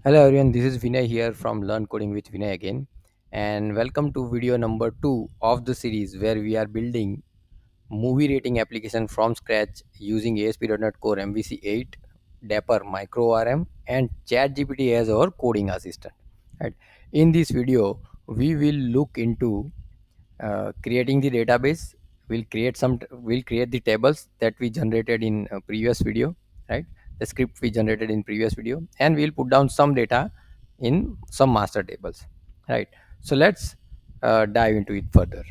Hello everyone, this is Vinay here from Learn Coding with Vinay again, and welcome to video number 2 of the series where we are building movie rating application from scratch using ASP.NET Core MVC 8, Dapper Micro RM, and ChatGPT as our coding assistant. Right. In this video, we will look into creating the database. We'll create the tables that we generated in previous video, right? The script we generated in previous video, and we'll put down some data in some master tables, right? So let's dive into it further.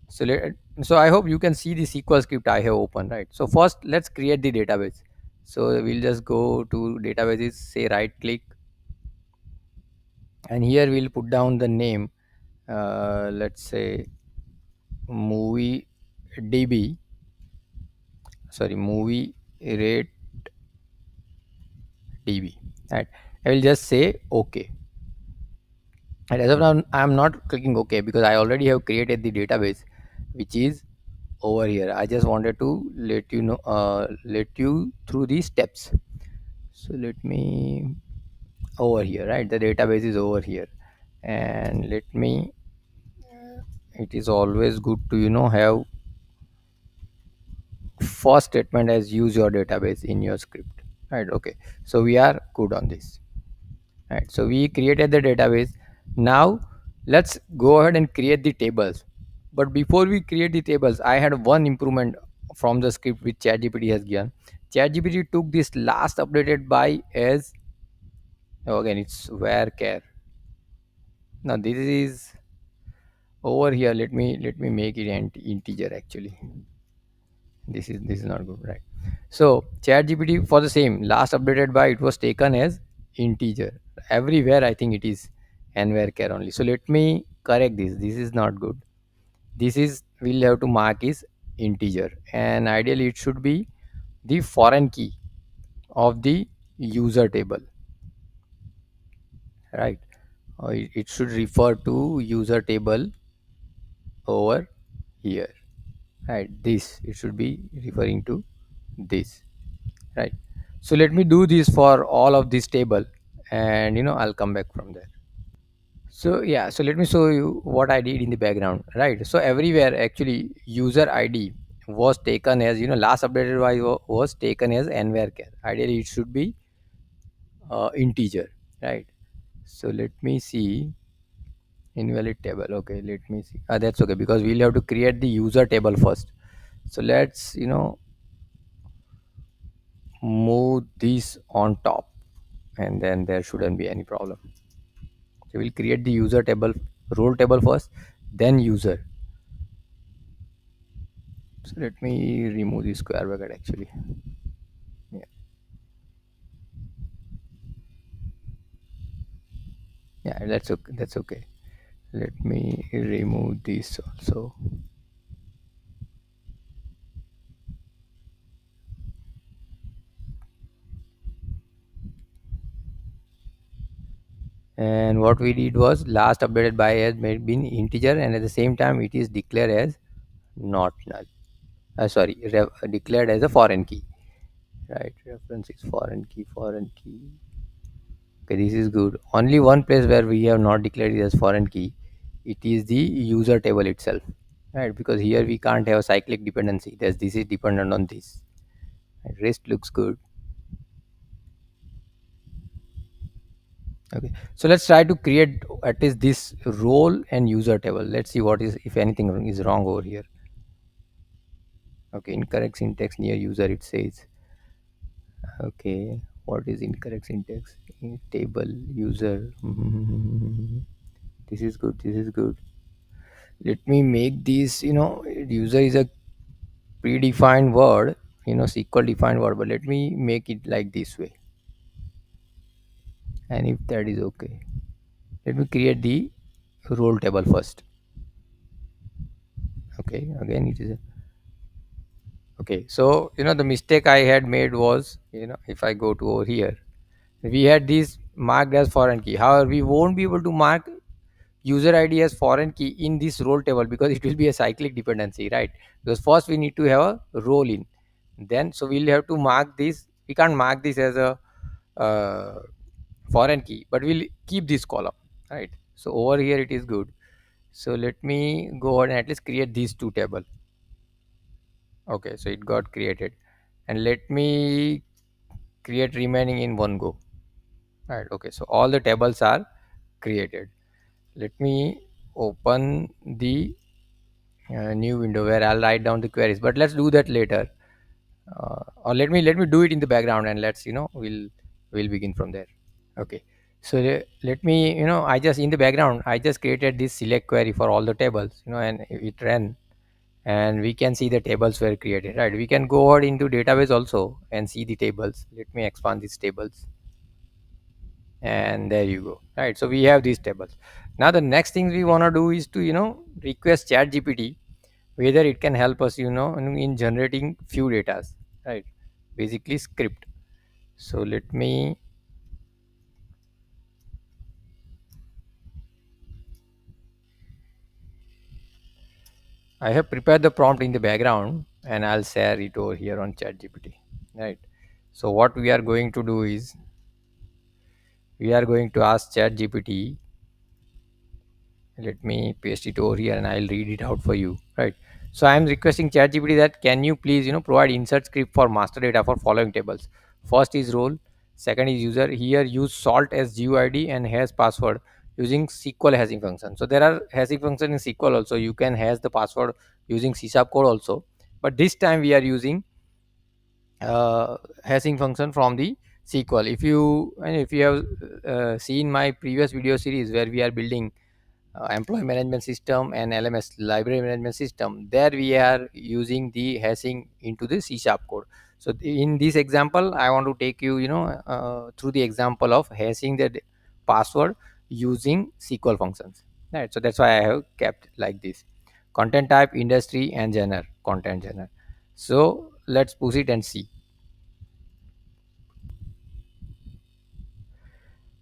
So I hope you can see the SQL script I have opened, right? So first let's create the database. So we'll just go to databases, say right click, and here we'll put down the name. Let's say movie db, sorry, movie rate db, right? I will just say okay, and as of now I am not clicking okay because I already have created the database which is over here. I just wanted to let you through these steps. So let me over here, right? The database is over here, and let me, it is always good to have first statement as use your database in your script, right? Okay, so we are good on this. Right, so we created the database. Now let's go ahead and create the tables. But before we create the tables, I had one improvement from the script which ChatGPT has given. ChatGPT took this last updated by as, oh, again it's where care. Now this is over here. Let me make it an integer actually. This is not good, right? So ChatGPT for the same last updated by, it was taken as integer. Everywhere I think it is and where care only. So let me correct this. This is not good. This is, we'll have to mark is integer, and ideally it should be the foreign key of the user table, right? Or it should refer to user table over here, right? This, it should be referring to this, right? So let me do this for all of this table, and I'll come back from there. So yeah, so let me show you what I did in the background, right? So everywhere actually user ID was taken as, last updated was taken as nvarchar. Ideally it should be integer, right? So let me see, invalid table. Okay, let me see. That's okay because we'll have to create the user table first. So let's move this on top, and then there shouldn't be any problem. So we'll create the user table, role table first, then user. So let me remove the square bracket actually. Yeah, yeah, that's okay. That's okay. Let me remove this also. And what we did was last updated by has made been integer, and at the same time it is declared as not null. Sorry, declared as a foreign key. Right, reference is foreign key, foreign key. Okay, this is good. Only one place where we have not declared it as foreign key, it is the user table itself, right? Because here we can't have cyclic dependency. This is dependent on this. Right, rest looks good. Okay, so let's try to create at least this role and user table. Let's see what is, if anything is wrong over here. Okay, incorrect syntax near user, it says. Okay, what is incorrect syntax? Table user. This is good. This is good. Let me make this. User is a predefined word. SQL defined word. But let me make it like this way. And if that is okay, let me create the role table first. Okay, again it is okay. So the mistake I had made was, if I go to over here, we had this marked as foreign key. However, we won't be able to mark user ID as foreign key in this role table because it will be a cyclic dependency, right? Because first we need to have a role in, then so we'll have to mark this. We can't mark this as a uh, foreign key, but we'll keep this column, right? So over here it is good. So let me go ahead and at least create these two table. Okay, so it got created, and let me create remaining in one go. Right, okay, so all the tables are created. Let me open the new window where I'll write down the queries, but let's do that later. Or let me do it in the background, and let's, we'll begin from there. Okay, so let me, I just, in the background I just created this select query for all the tables, and it ran, and we can see the tables were created, right? We can go ahead into database also and see the tables. Let me expand these tables, and there you go, right? So we have these tables. Now the next thing we want to do is to, request chat gpt whether it can help us, in generating few datas, right? Basically script. So let me, I have prepared the prompt in the background, and I'll share it over here on chat gpt, right? So what we are going to do is we are going to ask chat gpt. Let me paste it over here and I'll read it out for you, right? So I am requesting ChatGPT that can you please, provide insert script for master data for following tables. First is role, second is user. Here use salt as GUID and hash password using SQL hashing function. So there are hashing function in SQL also. You can hash the password using C# code also, but this time we are using hashing function from the SQL. If you have seen my previous video series where we are building employee management system and LMS library management system, there we are using the hashing into the C# code. So in this example I want to take you, through the example of hashing the password using SQL functions, right? So that's why I have kept like this: content type, industry, and genre, content genre. So let's push it and see.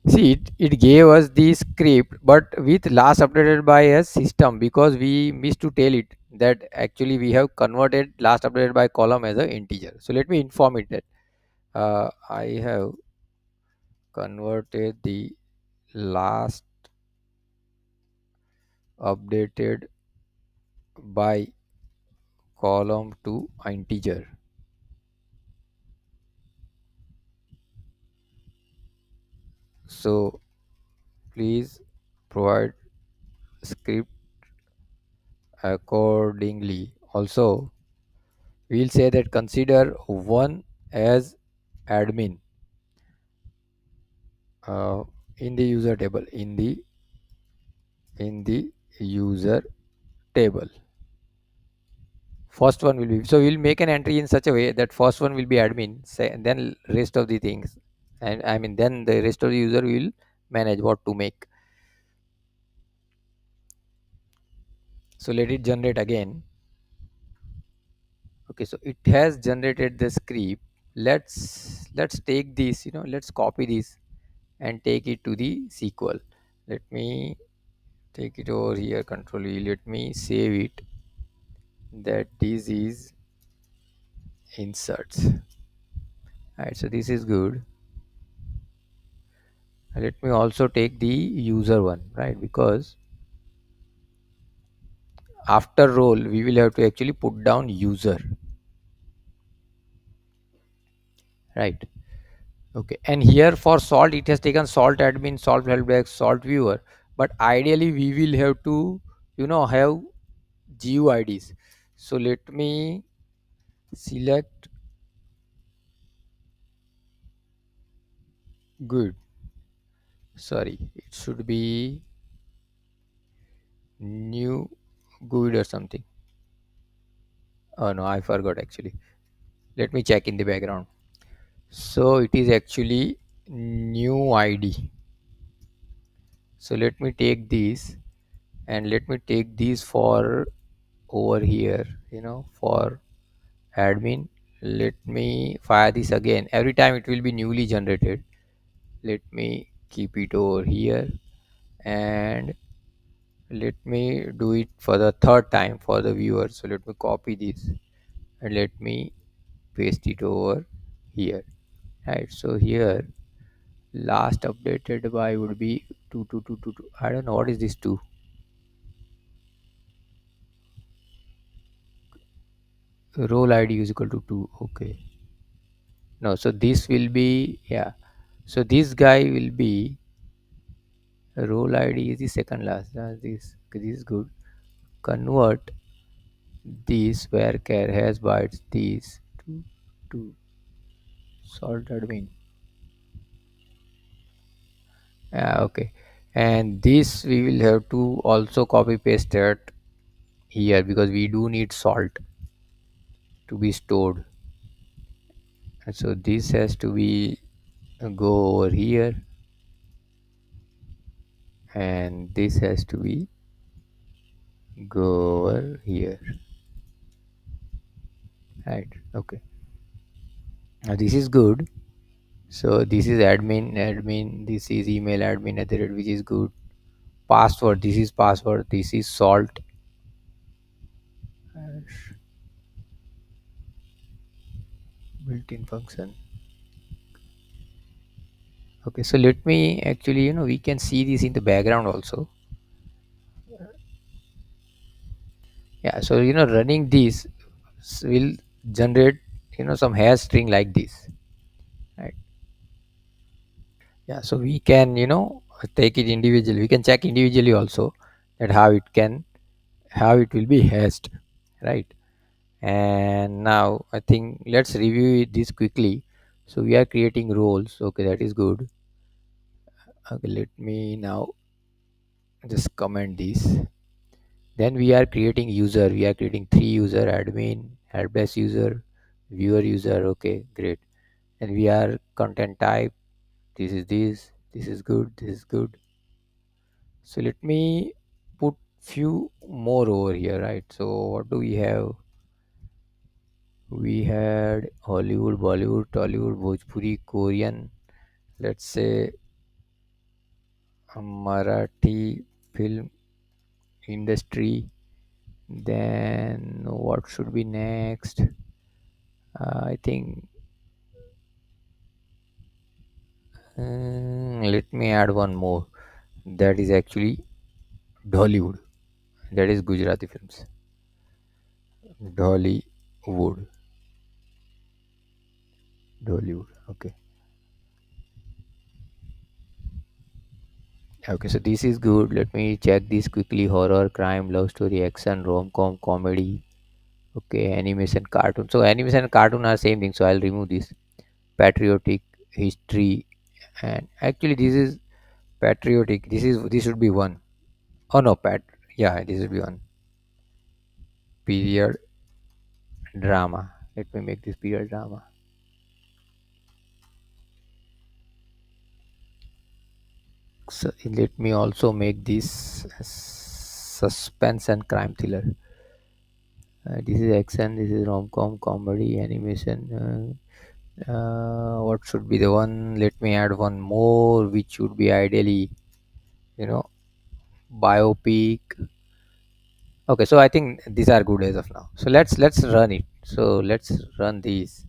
See, it gave us the script, but with last updated by a system, because we missed to tell it that actually we have converted last updated by column as an integer. So let me inform it that I have converted the last updated by column to integer. So please provide script accordingly. Also, we'll say that consider one as admin uh, in the user table, in the user table. First one will be, so we'll make an entry in such a way that first one will be admin, say, and then rest of the things, and I mean then the rest of the user will manage what to make. So let it generate again. Okay, so it has generated the script. Let's take this, let's copy this and take it to the SQL. Let me take it over here, control E. Let me save it, that this is inserts. Right, so this is good. Let me also take the user one, right? Because after role we will have to actually put down user, right? Okay, and here for salt it has taken salt admin, salt help desk, salt viewer, but ideally we will have to, have GUIDs. So let me select, good, sorry, it should be new GUID or something. Oh no, I forgot actually. Let me check in the background. So it is actually new ID. So let me take these, and let me take these for over here, for admin. Let me fire this again. Every time it will be newly generated. Let me keep it over here, and let me do it for the third time for the viewer. So let me copy this and let me paste it over here, right? So here Last updated by would be 2222. I don't know what is this 2. Role ID is equal to 2. Okay. No, so this will be, yeah. So this guy will be role ID is the second last. This is good. Convert this where care has bytes these to salt admin. Yeah, okay. And this we will have to also copy paste that here because we do need salt to be stored. And so this has to be go over here, and this has to be go over here. Right. Okay. Now this is good. So this is admin. This is email admin at the rate, which is good. Password. This is password. This is salt. Built-in function. Okay. So let me actually, we can see this in the background also. Yeah. So running this will generate some hash string like this. Right. Yeah. So we can take it individually. We can check individually also that how it will be hashed, right? And now I think let's review this quickly. So we are creating roles. Okay, that is good. Okay, let me now just comment this. Then we are creating user. We are creating 3 user: admin, helpdesk user, viewer user. Okay, great. And we are content type. This is good. This is good. So let me put few more over here, right? So what do we have? We had Hollywood, Bollywood, Tollywood, Bhojpuri, Korean, let's say Marathi film industry. Then what should be next? I think let me add one more. That is actually Dollywood. That is Gujarati films. Dollywood. Dollywood. Okay. Okay, so this is good. Let me check this quickly. Horror, crime, love story, action, rom-com, comedy. Okay, animation, cartoon. So animation and cartoon are same thing. So I'll remove this. Patriotic, history, and actually this is patriotic. This should be one. Oh no, Yeah, this should be one. Period drama. Let me make this period drama. So let me also make this suspense and crime thriller. This is action. This is rom-com, comedy, animation. What should be the one? Let me add one more, which should be ideally, you know, biopic. Okay, so I think these are good as of now. So let's run it. So let's run these.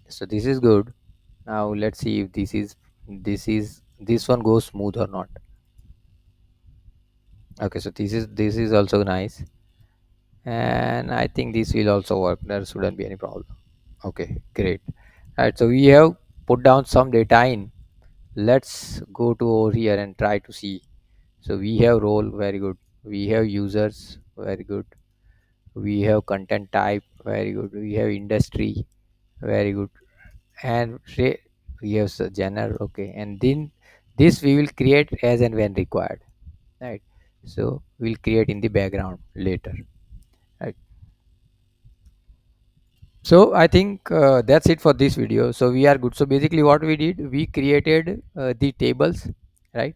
So this is good. Now let's see if this one goes smooth or not. Okay, so this is also nice, and I think this will also work. There shouldn't be any problem. Okay, great. Right, so we have put down some data in. Let's go to over here and try to see. So we have role, very good. We have users, very good. We have content type, very good. We have industry, very good. And we have genre, okay. And then this we will create as and when required, right? So we'll create in the background later, right? So I think that's it for this video. So we are good. So basically what we did, we created the tables, right?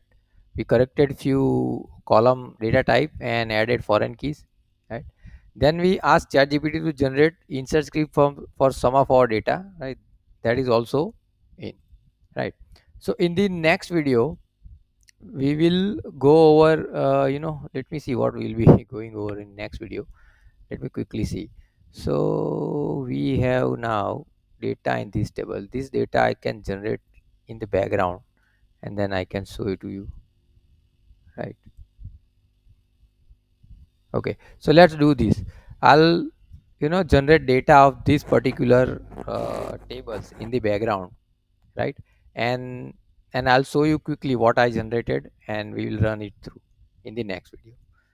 We corrected few column data type and added foreign keys, right? Then we asked ChatGPT to generate insert script for some of our data, right? That is also in, right? So in the next video we will go over let me see what we'll be going over in next video. Let me quickly see. So we have now data in this table. This data I can generate in the background, and then I can show it to you, right? Okay, so let's do this. I'll generate data of these particular tables in the background, right? And and I'll show you quickly what I generated, and we will run it through in the next video.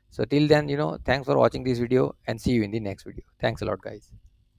So till then, thanks for watching this video, and see you in the next video. Thanks a lot, guys.